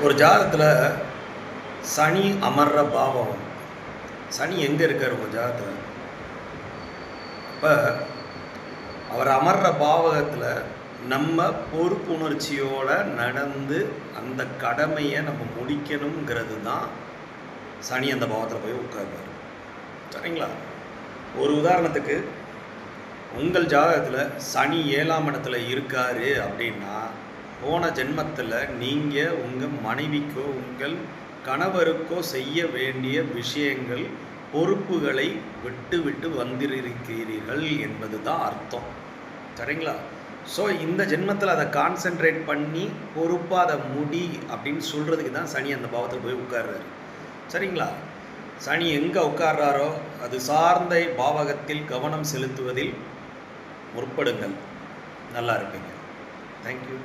ஒரு ஜாதகத்தில் சனி அமர்ற பாவம், சனி எங்கே இருக்கார் உங்கள் ஜாதகத்தில்? இப்போ அவர் அமர்ற பாவகத்தில் நம்ம பொறுப்புணர்ச்சியோடு நடந்து அந்த கடமையை நம்ம முடிக்கணுங்கிறது தான் சனி அந்த பாவத்தில் போய் உட்காருவார். சரிங்களா? ஒரு உதாரணத்துக்கு, உங்கள் ஜாதகத்தில் சனி 7ஆம் இடத்துல இருக்காரு அப்படின்னா, போன ஜென்மத்தில் நீங்கள் உங்கள் மனைவிக்கோ உங்கள் கணவருக்கோ செய்ய வேண்டிய விஷயங்கள், பொறுப்புகளை விட்டு விட்டு வந்திருக்கிறீர்கள் என்பது தான் அர்த்தம். சரிங்களா? ஸோ இந்த ஜென்மத்தில் அதை கான்சென்ட்ரேட் பண்ணி பொறுப்பாக அதை முடி அப்படின்னு சொல்கிறதுக்கு தான் சனி அந்த பாவத்தில் போய் உட்கார்றாரு. சரிங்களா? சனி எங்கே உட்கார்றாரோ அது சார்ந்த பாவகத்தில் கவனம் செலுத்துவதில் முற்படுங்கள். நல்லா இருப்பீங்க. தேங்க்யூ.